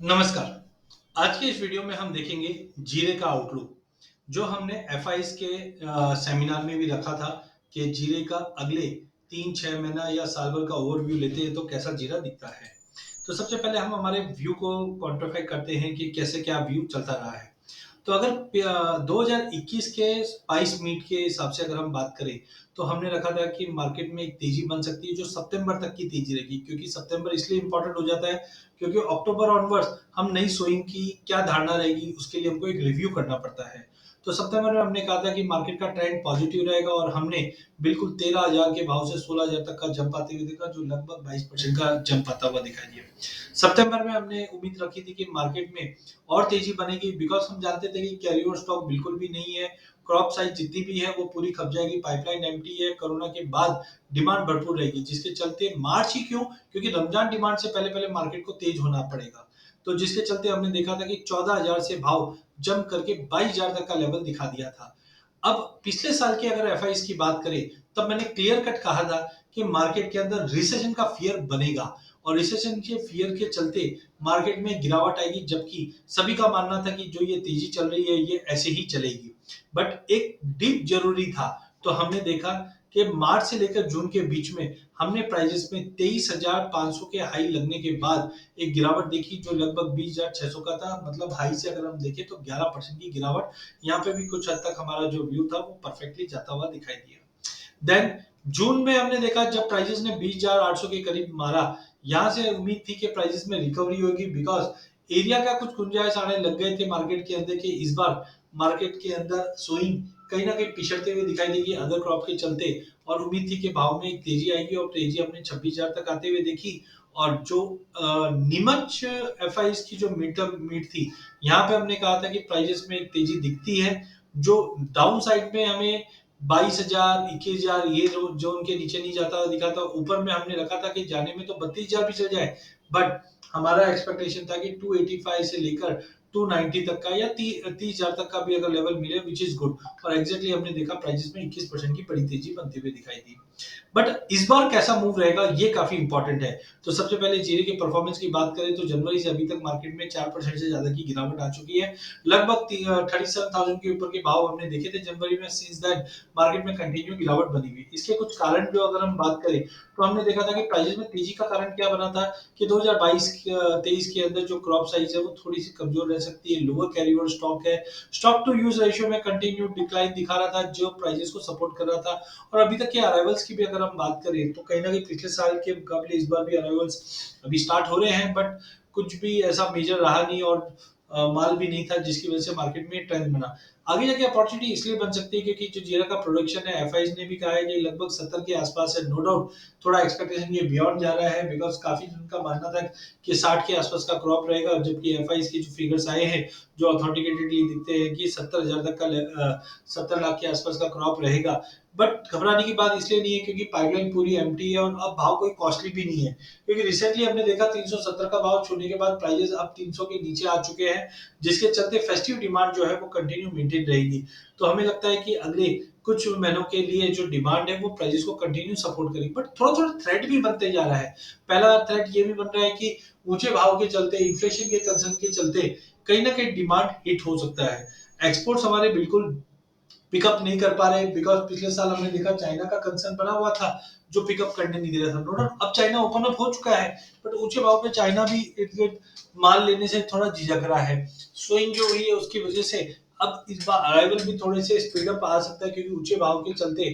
नमस्कार। आज के इस वीडियो में हम देखेंगे जीरे का आउटलुक, जो हमने एफआईएस के सेमिनार में भी रखा था कि जीरे का अगले 3-6 महीना या साल भर का ओवरव्यू लेते हैं तो कैसा जीरा दिखता है। तो सबसे पहले हम हमारे व्यू को क्वांटिफाई करते हैं कि कैसे क्या व्यू चलता रहा है। तो अगर 2021 के 22 मिनट के हिसाब से अगर हम बात करें, तो हमने रखा था कि मार्केट में एक तेजी बन सकती है जो सितंबर तक की तेजी रहेगी, क्योंकि सितंबर इसलिए इंपॉर्टेंट हो जाता है क्योंकि अक्टूबर ऑनवर्ड्स हम नई सोइंग की क्या धारणा रहेगी उसके लिए हमको एक रिव्यू करना पड़ता है। तो सितंबर में हमने कहा था कि मार्केट का ट्रेंड पॉजिटिव रहेगा और हमने बिल्कुल 13,000 के भाव से 16,000 तक का जंप आते हुए देखा, जो लगभग 22% का जंप आता हुआ दिखाई दिया। सितंबर में हमने उम्मीद रखी थी कि मार्केट में और तेजी बनेगी, बिकॉज हम जानते थे कि कैरी ओवर स्टॉक बिल्कुल भी नहीं है, क्रॉप साइज जितनी भी है वो पूरी खप जाएगी, पाइपलाइन एम्प्टी है, कोरोना के बाद डिमांड भरपूर रहेगी, जिसके चलते मार्च ही क्यों, क्योंकि रमजान डिमांड से पहले पहले मार्केट को तेज होना पड़ेगा। तो जिसके चलते हमने देखा था कि 14,000 से भाव जंप करके 22,000 तक का लेवल दिखा दिया था। अब पिछले साल की अगर एफ की बात करें, तब मैंने क्लियर कट कहा था कि मार्केट के अंदर रिसेशन का फियर बनेगा और रिसेशन के फियर के चलते मार्केट में गिरावट आएगी, जबकि सभी का मानना था कि जो ये तेजी चल रही है ये ऐसे ही चलेगी। बट एक डिप जरूरी था। तो हमने देखा कि मार्च से लेकर जून के बीच में हमने प्राइजेस में 23,500 के हाई लगने के बाद एक गिरावट देखी, जो लगभग 20,600 का था। मतलब हाई से अगर हम देखें तो 11% की गिरावट। यहाँ पे भी कुछ हद तक हमारा जो व्यू था वो परफेक्टली जाता हुआ दिखाई दिया। देन जून में हमने देखा जब प्राइजेस ने 20,800 के करीब मारा, यहां से उम्मीद थी कि प्राइजेस में रिकवरी होगी, बिकॉज एरिया का कुछ गुंजाइश आने लग गए थे मार्केट के अंदर कि इस बार मार्केट के अंदर सोइंग कहीं ना कहीं पिछड़ते हुए दिखाई देगी अदर क्रॉप के चलते, और उम्मीद थी कि भाव में एक तेजी आएगी और तेजी हमने 26,000 तक आते हुए देखी। और जो नीमच एफ की जो मीट थी, यहाँ पे हमने कहा था कि प्राइजेस में एक तेजी दिखती है, जो डाउन साइड में हमें 22,000 21,000 ये जोन के नीचे नहीं जाता दिखा था। ऊपर में हमने रखा था कि जाने में तो 32,000 भी चल जाए, बट हमारा एक्सपेक्टेशन था कि 285 से लेकर 290 तक का या 30,000 तक का भी अगर लेवल मिले, विच इज गुड। और एग्जैक्टली हमने देखा प्राइसेस में 21% की बड़ी तेजी बनते हुए दिखाई दी। बट इस बार कैसा मूव रहेगा ये काफी इंपॉर्टेंट है। तो सबसे पहले जीरे की परफॉर्मेंस की बात करें तो जनवरी से अभी तक मार्केट में 4% से ज्यादा की गिरावट आ चुकी है। लगभग 37,000 के ऊपर के भाव हमने देखे थे जनवरी में। सिंस दैट मार्केट में कंटिन्यू गिरावट बनी हुई। इसके कुछ कारण जो अगर हम बात करें तो हमने देखा था कि प्राइसेस में तेजी का कारण क्या बना था कि 2022-23 के अंदर जो क्रॉप साइज है वो थोड़ी सी कमजोर रह सकती है, लोअर कैरी ओवर स्टॉक है, स्टॉक टू यूज रेशियो में कंटिन्यू डिक्लाइन दिखा रहा था जो प्राइसेस को सपोर्ट कर रहा था। और अभी तक के अराइवल्स की भी अगर हम बात करें तो कहीं ना कहीं पिछले साल के मुकाबले इस बार भी अराइवल्स अभी स्टार्ट हो रहे हैं, बट कुछ भी ऐसा मेजर रहा नहीं और माल भी नहीं था, जिसकी वजह से मार्केट में ट्रेंड बना। आगे जाके अपॉर्चुनिटी इसलिए बन सकती है क्योंकि जो जीरा का प्रोडक्शन है एफ ने भी कहा है कि लगभग 70 के आसपास है। नो डाउट थोड़ा एक्सपेक्टेशन ये बियॉन्ड जा रहा है, बिकॉज काफी उनका मानना था कि 60 के आसपास का क्रॉप रहेगा, जबकि एफ की जो फिगर्स आए हैं जो अथॉन्टिकेटेडली दिखते हैं कि 70,000 तक का 70 लाख के आसपास का क्रॉप रहेगा। बट घबराने की बात इसलिए नहीं है क्योंकि पाइपलाइन पूरी एम्प्टी है और अब भाव कोई कॉस्टली भी नहीं है, क्योंकि रिसेंटली हमने देखा 370 का भाव छूने के बाद प्राइजेस अब 300 के नीचे आ चुके हैं, जिसके चलते फेस्टिव डिमांड जो है वो कंटिन्यू मेंटेन रहेगी। तो हमें लगता है कि अगले कुछ महीनों के लिए जो डिमांड है वो प्राइजेस को कंटिन्यू सपोर्ट करेगी। बट थोड़ा थोड़ा थ्रेट भी बनते जा रहा है। पहला थ्रेट ये भी बन रहा है कि ऊंचे भाव के चलते, इन्फ्लेशन के कंसर्न के चलते कहीं ना कहीं डिमांड हिट हो सकता है। एक्सपोर्ट्स हमारे बिल्कुल पिकअप नहीं कर पा रहे, बिकॉज पिछले साल हमने देखा चाइना का कंसर्न बना हुआ था जो पिकअप करने नहीं दे रहा था। नो डाउट अब चाइना ओपन अप हो चुका है, बट ऊंचे भाव पे चाइना भी इर्द गिर्द माल लेने से थोड़ा झिझक रहा है। स्विंग जो हुई है उसकी वजह से अब इस बार अराइवल भी थोड़े से स्पीड अप आ सकता है, क्योंकि ऊंचे भाव के चलते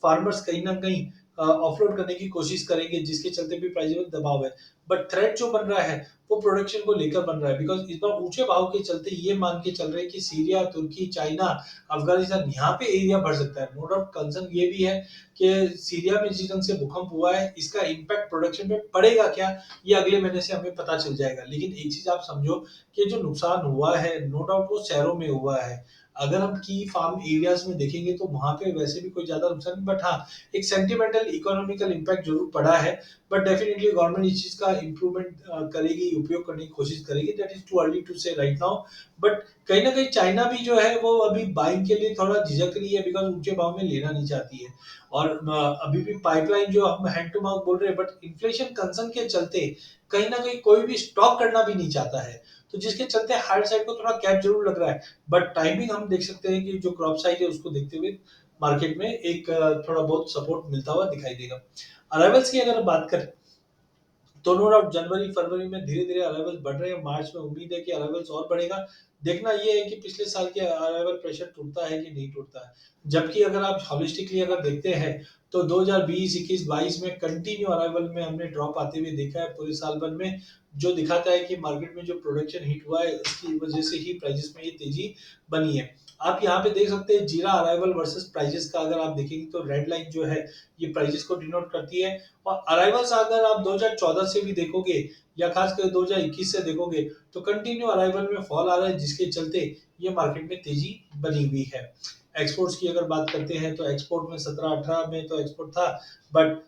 फार्मर्स कहीं ना कहीं ऑफलोड करने की कोशिश करेंगे, जिसके चलते भी प्राइस में दबाव है। बट थ्रेट जो बन रहा है वो प्रोडक्शन को लेकर बन रहा है, बिकॉज इस बार ऊंचे भाव के चलते ये मान के चल रहे हैं कि सीरिया, तुर्की, चाइना, अफगानिस्तान यहाँ पे एरिया बढ़ सकता है। नो डाउट कंसर्न ये भी है कि सीरिया में जिस ढंग से भूकंप हुआ है इसका इम्पैक्ट प्रोडक्शन पे पड़ेगा क्या, ये अगले महीने से हमें पता चल जाएगा। लेकिन एक चीज आप समझो कि जो नुकसान हुआ है नो डाउट वो शहरों में हुआ है। अगर हम की फार्म एरियाज में देखेंगे तो वहां पे वैसे भी कोई ज्यादा नुकसान नहीं, बट हाँ एक सेंटिमेंटल इकोनॉमिकल इम्पैक्ट जरूर पड़ा है। बट डेफिनेटली गवर्नमेंट इस चीज का इम्प्रूवमेंट करेगी, उपयोग करने की कोशिश करेगी, that is too early to say right now. But कहीं ना कहीं चाइना भी जो है वो अभी बाइंग के लिए थोड़ा झिझक रही है, बिकॉज ऊंचे भाव में लेना नहीं चाहती है। और अभी भी पाइपलाइन जो हम हैंड टू माउथ बोल रहे हैं, बट इन्फ्लेशन कंसर्न के चलते कहीं ना कहीं कोई भी स्टॉक करना भी नहीं चाहता है, तो जिसके चलते हार्ड साइड को थोड़ा कैप जरूर लग रहा है। बट टाइमिंग हम देख सकते हैं कि जो क्रॉप साइड है उसको देखते हुए मार्केट में एक थोड़ा बहुत सपोर्ट मिलता हुआ दिखाई देगा। अराइवल्स की अगर बात करें तो नो डाउट जनवरी फरवरी में धीरे धीरे अराइवल बढ़ रहे हैं, मार्च में उम्मीद है कि अराइवल्स और बढ़ेगा। देखना ये है कि पिछले साल के अराइवल प्रेशर टूटता है कि नहीं टूटता है। जबकि अगर आप हॉलिस्टिकली अगर देखते हैं तो 2020 21 22 में कंटिन्यू अराइवल में हमने ड्रॉप आते हुए देखा है पूरे साल भर में, जो दिखाता है कि मार्केट में जो प्रोडक्शन हिट हुआ है उसकी वजह से ही प्राइसेस में ये तेजी बनी है। आप यहाँ पे देख सकते हैं जीरा अराइवल वर्सेस प्राइजेस का अगर आप देखेंगे तो रेड लाइन जो है ये प्राइजेस को डिनोट करती है। और अराइवल्स अगर आप 2014 से भी देखोगे या खासकर 2021 से देखोगे तो कंटिन्यू अराइवल में फॉल आ रहा है, जिसके चलते ये मार्केट में तेजी बनी हुई है। एक्सपोर्ट्स की अगर बात करते हैं तो एक्सपोर्ट में 17-18 में तो एक्सपोर्ट था, बट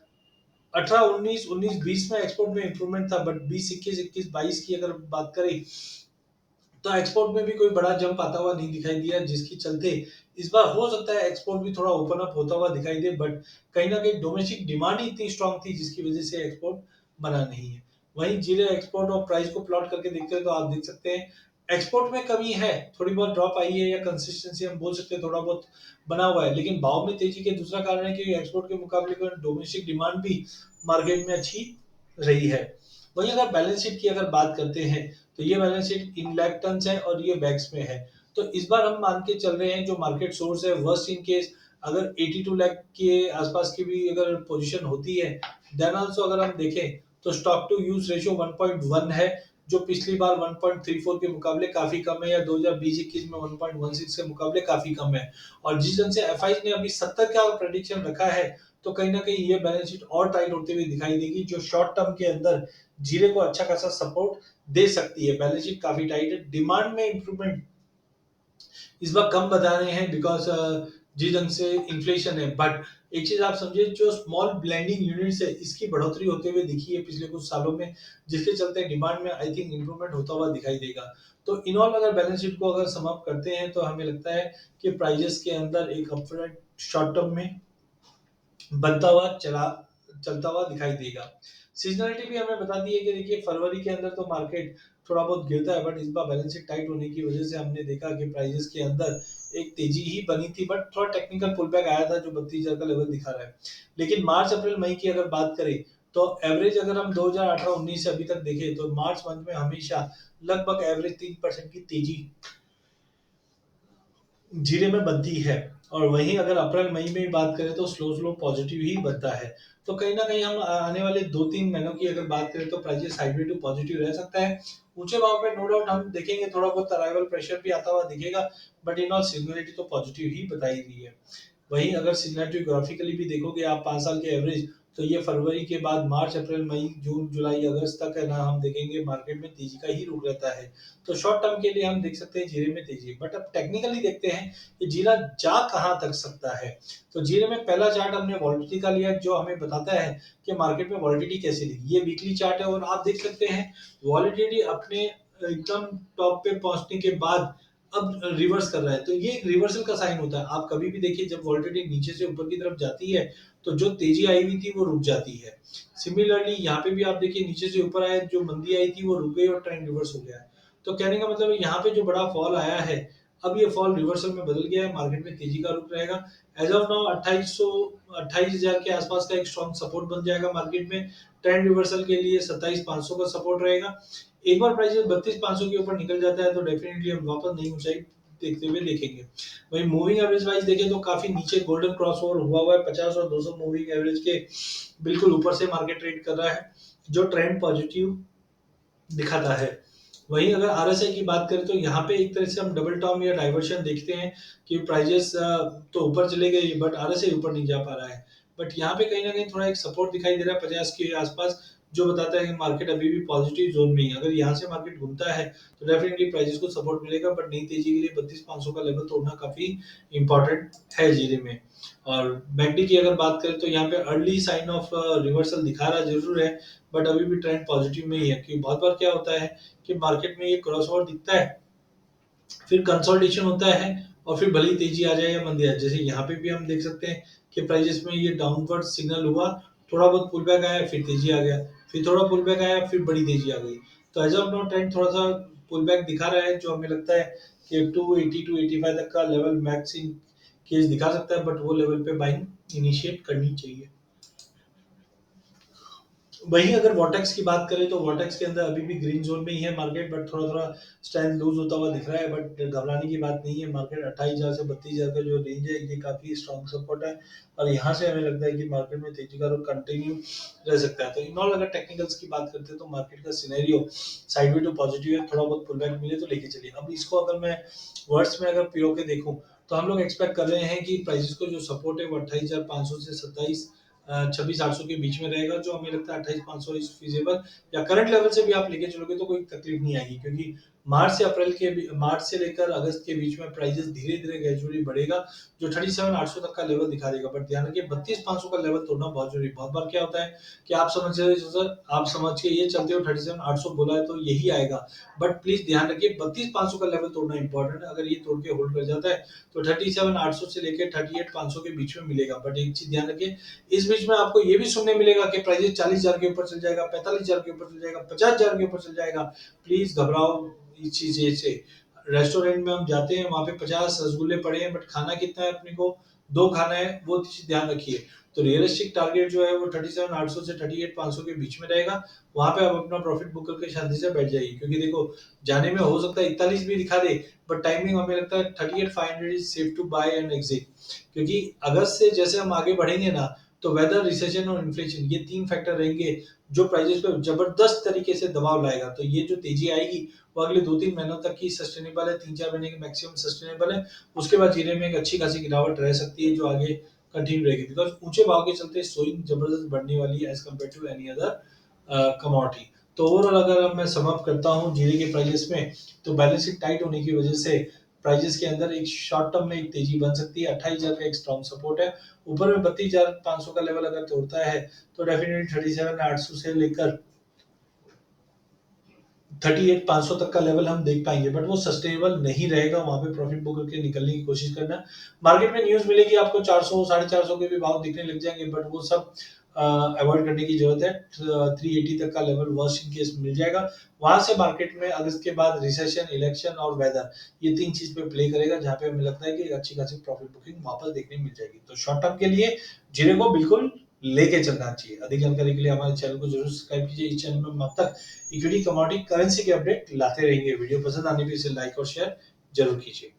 18-19 19-20 में एक्सपोर्ट में इंप्रूवमेंट था, बट 20-21 21-22 की अगर बात करें तो एक्सपोर्ट में भी कोई बड़ा जंप आता हुआ नहीं दिखाई दिया, जिसके चलते इस बार हो सकता है एक्सपोर्ट भी थोड़ा ओपन अप होता हुआ दिखाई दे, बट कहीं ना कहीं डोमेस्टिक डिमांड ही इतनी स्ट्रांग थी जिसकी वजह से एक्सपोर्ट बना नहीं है। वहीं जीरे एक्सपोर्ट और प्राइस को प्लॉट करके देखते हैं तो आप देख सकते हैं एक्सपोर्ट में कमी है, थोड़ी बहुत ड्रॉप आई है या कंसिस्टेंसी हम बोल सकते हैं थोड़ा बहुत बना हुआ है, लेकिन भाव में तेजी के दूसरा कारण है कि एक्सपोर्ट के मुकाबले डोमेस्टिक डिमांड भी मार्केट में अच्छी रही है। वहीं अगर बैलेंस शीट की अगर बात करते हैं तो ये balance sheet in lakh ton है और ये बैग्स में है। तो इस बार हम मान के चल रहे हैं जो मार्केट सोर्स है वर्स्ट इन केस अगर 82 लाख के आसपास की भी अगर पोजीशन होती है, देन आल्सो अगर हम देखें तो स्टॉक टू यूज रेशियो 1.1 है, जो पिछली बार 1.34 के मुकाबले काफी कम है, या 2020-21 में 1.16 के मुकाबले काफी कम है। और जिस ढंग से एफआई ने अभी 70 का प्रेडिक्शन रखा है तो कहीं ना कहीं ये बैलेंस शीट और टाइट होते हुए दिखाई देगी, जो शॉर्ट टर्म के अंदर जीरे को अच्छा खासा सपोर्ट दे सकती है। बैलेंस शीट काफी टाइट है, डिमांड में इंप्रूवमेंट इस बार कम बता रहे हैं बिकॉज जिस ढंग से इन्फ्लेशन है, बट एक चीज आप समझिए जो स्मॉल ब्लेंडिंग यूनिट्स है इसकी बढ़ोतरी होते हुए दिखी है पिछले कुछ सालों में, जिसके चलते डिमांड में आई थिंक इंप्रूवमेंट होता हुआ दिखाई देगा। तो इन ऑल अगर बैलेंस शीट को अगर सम अप करते हैं तो हमें लगता है कि प्राइजेस के अंदर एक अपवर्ड शॉर्ट टर्म में बनता हुआ चलता हुआ दिखाई देगा। सीजनलिटी भी हमें बताती है कि देखिए फरवरी के अंदर तो मार्केट थोड़ा बहुत गिरता है, बट इस बार बैलेंस शीट टाइट होने की वजह से हमने देखा कि प्राइजेस के अंदर एक तेजी ही बनी थी, बट थोड़ा टेक्निकल पुल बैक आया था जो 32,000 का लेवल दिखा रहा है। लेकिन मार्च अप्रैल मई की अगर बात करें तो एवरेज अगर हम 2018-19 से अभी तक देखें तो मार्च मंथ में हमेशा लगभग एवरेज 3% की तेजी जीरे में बनती है। और वहीं अगर अप्रैल मई में भी बात करें तो स्लो स्लो पॉजिटिव ही बनता है। तो कहीं ना कहीं हम आने वाले 2-3 महीनों की अगर बात करें तो प्राइजेस साइडवे टू पॉजिटिव रह सकता है। ऊंचे भाव पे नो डाउट हम देखेंगे थोड़ा बहुत अराइवल प्रेशर भी आता हुआ दिखेगा, बट इन ऑल सिग्नलिटी तो पॉजिटिव ही बताई रही है। वहीं अगर सिग्नेचर ग्राफिकली भी देखोगे आप 5 साल के एवरेज, तो ये फरवरी के बाद मार्च अप्रैल मई जून जुलाई अगस्त तक है ना, हम देखेंगे मार्केट में तेजी का ही रुख रहता है। तो शॉर्ट टर्म के लिए हम देख सकते हैं जीरे में तेजी, बट अब टेक्निकली देखते हैं कि जीरा जा कहां तक सकता है। तो जीरे में पहला चार्ट हमने वॉलिडिटी का लिया जो हमें बताता है कि मार्केट में वॉलिडिटी कैसी रही। ये वीकली चार्ट है और आप देख सकते हैं वॉलिडिटी अपने एकदम टॉप पे पहुंचने के बाद अब रिवर्स कर रहा है, तो ये एक रिवर्सल का साइन होता है। आप कभी भी देखिए जब वॉलिडिटी नीचे से ऊपर की तरफ जाती है तो जो तेजी आई हुई थी वो रुक जाती है। सिमिलरली यहाँ पे भी आप देखिए नीचे से ऊपर आए, जो मंदी आई थी वो रुक गई और ट्रेंड रिवर्स हो गया है। तो कहने का मतलब है यहाँ पे जो बड़ा फॉल आया है अब ये फॉल रिवर्सल में बदल गया है, मार्केट में तेजी का रुख रहेगा। एज ऑफ नाउ 28,000 के आसपास का एक स्ट्रॉन्ग सपोर्ट बन जाएगा मार्केट में। ट्रेंड रिवर्सल के लिए 27,500 का सपोर्ट रहेगा। एक बार प्राइस 32,500 के ऊपर निकल जाता है तो डेफिनेटली हम वापस नई ऊंचाई देखते हुए देखेंगे। वही मूविंग एवरेज वाइज देखें तो काफी नीचे गोल्डन क्रॉसओवर हुआ हुआ है, 50 और 200 मूविंग एवरेज के बिल्कुल ऊपर से मार्केट ट्रेड कर रहा है, जो ट्रेंड पॉजिटिव दिखाता है। वहीं अगर आरएसआई की बात करें तो यहाँ पे एक तरह से हम डबल टॉम या डाइवर्शन देखते हैं कि प्राइजेस तो ऊपर चले गए बट आरएसआई ऊपर नहीं जा पा रहा है। बट यहाँ पे कहीं ना कहीं थोड़ा एक सपोर्ट दिखाई दे रहा है 50 के आसपास, जो बताता है कि मार्केट अभी भी पॉजिटिव जोन में है। अगर यहाँ से मार्केट घूमता है तो डेफिनेटली प्राइसेस को सपोर्ट मिलेगा, बट नई तेजी के लिए 32,500 का लेवल तोड़ना काफी इंपॉर्टेंट है जीरे में। और मैकडी की अगर बात करें तो यहाँ पे अर्ली साइन ऑफ रिवर्सल दिखा रहा जरूर है, बट अभी भी ट्रेंड पॉजिटिव में ही है। क्योंकि बहुत बार क्या होता है कि मार्केट में ये क्रॉसओवर दिखता है, फिर कंसोलिडेशन होता है, और फिर भली तेजी आ जाए या मंदी आ जाए। जैसे यहाँ पे भी हम देख सकते हैं कि प्राइजेस में ये डाउनवर्ड सिग्नल हुआ, थोड़ा बहुत पुल बैक आया, फिर तेजी आ गया, फिर थोड़ा पुल बैक आया, फिर बड़ी तेजी आ गई। तो एज ऑफ नाउ ट्रेंड थोड़ा सा पुल बैक दिखा रहा है, जो हमें लगता है कि 280 टू 85 तक का लेवल मैक्स इन केस दिखा सकता है, बट वो लेवल पे बाइंग इनिशिएट करनी चाहिए। वहीं अगर वॉटेक्स की बात करें तो वॉटेक्स के अंदर अभी भी ग्रीन जोन में ही है मार्केट, बट थोड़ा थोड़ा स्ट्रेंथ लूज होता हुआ दिख रहा है। बट घबराने की बात नहीं है, मार्केट 28,000 से 32,000 का जो रेंज है ये काफी स्ट्रॉन्ग सपोर्ट है, और यहाँ से हमें लगता है कि मार्केट में तेजी का रुख कंटिन्यू रह सकता है। तो इन ऑल अगर टेक्निकल्स की बात करते हैं तो मार्केट का सिनेरियो साइडवे टू पॉजिटिव है, थोड़ा बहुत पुलबैक मिले तो लेके चलिए। अब इसको अगर मैं वर्ड्स में अगर पिरो के देखूं तो हम लोग एक्सपेक्ट कर रहे हैं कि प्राइसेस को जो सपोर्ट है वो 28,500 से 26,800 के बीच में रहेगा, जो हमें लगता है 28,500 इज फीजेबल। या करंट लेवल से भी आप लेके चलोगे तो कोई तकलीफ नहीं आएगी, क्योंकि मार्च से लेकर अगस्त के बीच में प्राइसेस धीरे धीरे ग्रेजुअली बढ़ेगा, जो 37,800 तक का लेवल दिखा देगा। बट ध्यान रखिए 32,500 का लेवल तोड़ना बहुत जरूरी है। बहुत बार क्या होता है कि आप समझ रहे हो सर, आप समझ के ये चलते हो 37,800 बोला है तो यही आएगा, बट प्लीज ध्यान रखिए 32,500 का लेवल तोड़ना इंपॉर्टेंट है। अगर ये तोड़ के होल्ड कर जाता है तो 37,800 से लेकर 38,500 के बीच में मिलेगा। बट एक चीज ध्यान रखिए, इस बीच में आपको ये भी सुनने मिलेगा कि प्राइस 40,000 के ऊपर चल जाएगा, 45,000 के ऊपर चल जाएगा, 50,000 के ऊपर चल जाएगा। प्लीज घबराओ इस चीज से। रेस्टोरेंट में हम जाते हैं, वहां पे 50 रसगुल्ले पड़े हैं, बट खाना कितना है अपने को, दो खाना है, वो चीज ध्यान रखिए। तो रियलिस्टिक टारगेट जो है वो 37,800 से 38,500 के बीच में रहेगा। वहां पे आप अपना प्रॉफिट बुक करके शांति से बैठ जाइए, क्योंकि देखो जाने में हो सकता है 41 भी दिखा दे, बट टाइमिंग हमें लगता है 38,500 is safe to buy and exit. क्योंकि अगस्त से जैसे हम आगे बढ़ेंगे ना, तो वेदर, रिसेशन और इन्फ्लेशन, ये तीन फैक्टर रहेंगे जो प्राइजेस पे जबरदस्त तरीके से दबाव लाएगा। तो ये जो तेजी आएगी वो अगले 2-3 महीनों तक की सस्टेनेबल है, 3-4 महीने की मैक्सिमम सस्टेनेबल है। उसके बाद जीरे में एक अच्छी खासी गिरावट रह सकती है, जो आगे कंटिन्यू रहेगी, बिकॉज ऊंचे भाव के चलते सोइंग जबरदस्त बढ़ने वाली है as compare to any other commodity. तो ओवरऑल अगर मैं सम अप करता हूँ जीरे के प्राइजेस में, तो बैलेंस शीट टाइट होने की वजह से प्राइजेस के अंदर एक शॉर्ट टर्म में एक तेजी बन सकती है। 28,000 का एक स्ट्रॉन्ग सपोर्ट है। ऊपर में 32,500 का लेवल अगर तोड़ता है तो डेफिनेटली 37,800 से लेकर 38,500 तक का लेवल हम देख पाएंगे, बट वो सस्टेनेबल नहीं रहेगा। वहां पे प्रॉफिट बुक करके निकलने की कोशिश करना। मार्केट में न्यूज मिलेगी आपको 400 450 के भी भाव दिखने लग जाएंगे, बट वो सब अवॉइड करने की जरूरत है। 380 तक का लेवल वर्स्ट इन केस मिल जाएगा। वहां से मार्केट में अगस्त के बाद रिसेशन, इलेक्शन और वेदर, ये तीन चीज पे प्ले करेगा, जहां पे हमें लगता है कि अच्छी खासी प्रॉफिट बुकिंग वापस देखने मिल जाएगी। तो शॉर्ट टर्म के लिए जीरे को बिल्कुल लेके चलना चाहिए। अधिक जानकारी के लिए हमारे चैनल को जरूर सब्सक्राइब कीजिए। इस चैनल में हम अब तक इक्विटी, कमोडिटी, करेंसी के अपडेट लाते रहेंगे। वीडियो पसंद आने पे इसे लाइक और शेयर जरूर कीजिए।